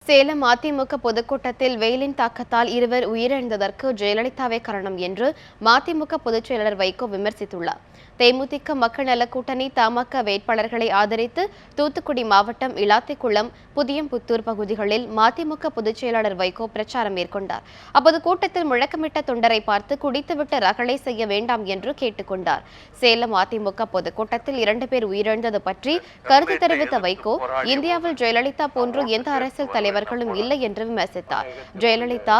சேலம் அதிமுக பொதுக்கூட்டத்தில் வெயிலின் தாக்கத்தால் இருவர் உயிரிழந்ததற்கு ஜெயலலிதாவே காரணம் என்று மதிமுக பொதுச் செயலாளர் வைகோ விமர்சித்துள்ளார். தேமுதிக மக்கள் நலக் கூட்டணி தமாக வேட்பாளர்களை ஆதரித்து தூத்துக்குடி மாவட்டம் இலாத்திக்குளம், புதியம்புத்தூர் பகுதிகளில் மதிமுக பொதுச் செயலாளர் வைகோ பிரச்சாரம் மேற்கொண்டார். அப்போது கூட்டத்தில் முழக்கமிட்ட தொண்டரை பார்த்து குடித்துவிட்டு ரகளை செய்ய வேண்டாம் என்று கேட்டுக் கொண்டார். சேலம் அதிமுக பொதுக்கூட்டத்தில் 2 பேர் உயிரிழந்தது பற்றி கருத்து தெரிவித்த வைகோ, இந்தியாவில் ஜெயலலிதா போன்று எந்த அரசியல் தலைவர்களும் இல்லை என்று விமர்சித்தார். ஜெயலலிதா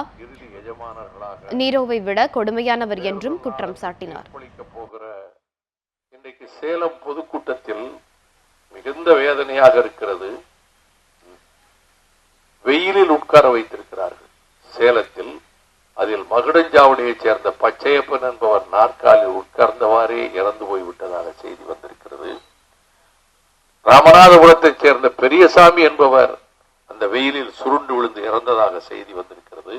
நீரோவை விட கொடுமையானவர் என்றும் குற்றம் சாட்டினார். இன்றைக்கு சேலம் பொதுக்கூட்டத்தில் மிகுந்த வேதனையாக இருக்கிறது. வெயிலில் உட்கார வைத்திருக்கிறார்கள் சேலத்தில். அதில் மகுடஞ்சாவடியைச் சேர்ந்த பச்சையப்பன் என்பவர் நாற்காலில் உட்கார்ந்தவாறே இறந்து போய்விட்டதாக செய்தி வந்திருக்கிறது. ராமநாதபுரத்தைச் சேர்ந்த பெரியசாமி என்பவர் அந்த வெயிலில் சுருண்டு விழுந்து இறந்ததாக செய்தி வந்திருக்கிறது.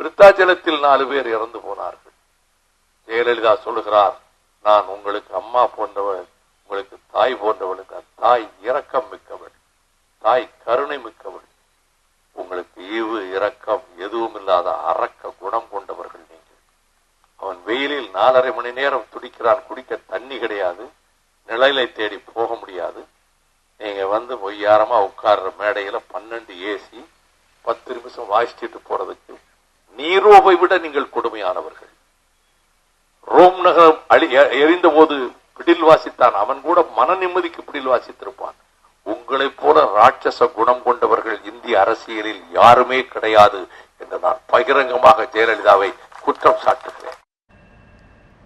விருத்தாச்சலத்தில் 4 பேர் இறந்து போனார்கள். ஜெயலலிதா சொல்லுகிறார், நான் உங்களுக்கு அம்மா போன்றவள், உங்களுக்கு தாய் போன்றவள். தாய் இரக்கம் மிக்கவள், தாய் கருணை மிக்கவள். உங்களுக்கு ஈவு இரக்கம் எதுவும் இல்லாத அரக்க குணம் கொண்டவர்கள் நீங்கள். அவன் வெயிலில் 4.5 மணி நேரம் துடிக்கிறான். குடிக்க தண்ணி கிடையாது, நிழலை தேடி போக முடியாது. நீங்க வந்து ஒய்யாரமா உட்கார்ற மேடையில 12 ஏசி 10 நிமிஷம் வாசிச்சுட்டு போறதுக்கு நீரோவை விட நீங்கள் கொடுமையானவர்கள். ரோம் நகரம் எரிந்த போது பிடில் வாசித்தான், அவன் கூட மன நிம்மதிக்கு பிடில் வாசித்திருப்பான். உங்களைப் போல ராட்சச குணம் கொண்டவர்கள் இந்திய அரசியலில் யாருமே கிடையாது என்று நான் பகிரங்கமாக ஜெயலலிதாவை குற்றம் சாட்டுகிறேன்.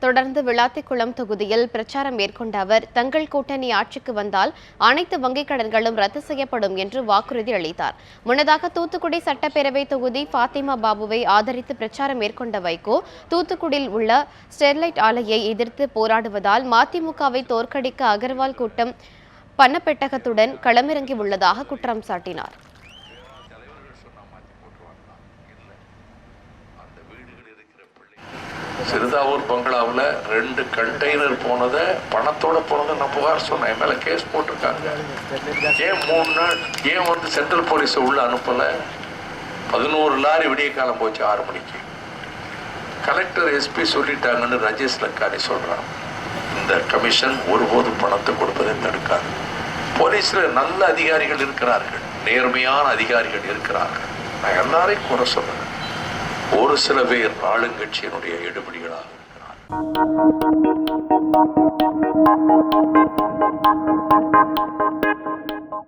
தொடர்ந்து விளாத்திக்குளம் தொகுதியில் பிரச்சாரம் மேற்கொண்ட அவர், தங்கள் கூட்டணி ஆட்சிக்கு வந்தால் அனைத்து வங்கிக் கடன்களும் ரத்து செய்யப்படும் என்று வாக்குறுதி அளித்தார். முன்னதாக தூத்துக்குடி சட்டப்பேரவை தொகுதி பாத்திமா பாபுவை ஆதரித்து பிரச்சாரம் மேற்கொண்ட வைகோ, தூத்துக்குடியில் உள்ள ஸ்டெர்லைட் ஆலையை எதிர்த்து போராடுவதால் மதிமுகவை தோற்கடிக்க அகர்வால் கூட்டம் பணப்பெட்டகத்துடன் களமிறங்கி உள்ளதாக குற்றம் சாட்டினார். சிறுதாவூர் பங்களாவில் 2 கண்டெய்னர் போனதை, பணத்தோட போனதை நான் புகார் சொன்னேன். என் மேலே கேஸ் போட்டிருக்காங்க. ஏன் 3 நாள் ஏன் வந்து சென்ட்ரல் போலீஸை உள்ள அனுப்பலை? 11 லாரி விடிய காலம் போச்சு 6 மணிக்கு. கலெக்டர் எஸ்பி சொல்லிட்டாங்கன்னு ராஜேஷ் லக்கானி சொல்றான். இந்த கமிஷன் ஒருபோதும் பணத்தை கொடுப்பதை தடுக்காது. போலீஸ்ல நல்ல அதிகாரிகள் இருக்கிறார்கள், நேர்மையான அதிகாரிகள் இருக்கிறார்கள். நான் எல்லாரையும் குறை சொல்றேன். ஒரு சில பேர் ஆளுங்கட்சியினுடைய எடுபடிகளாக இருக்கிறார்.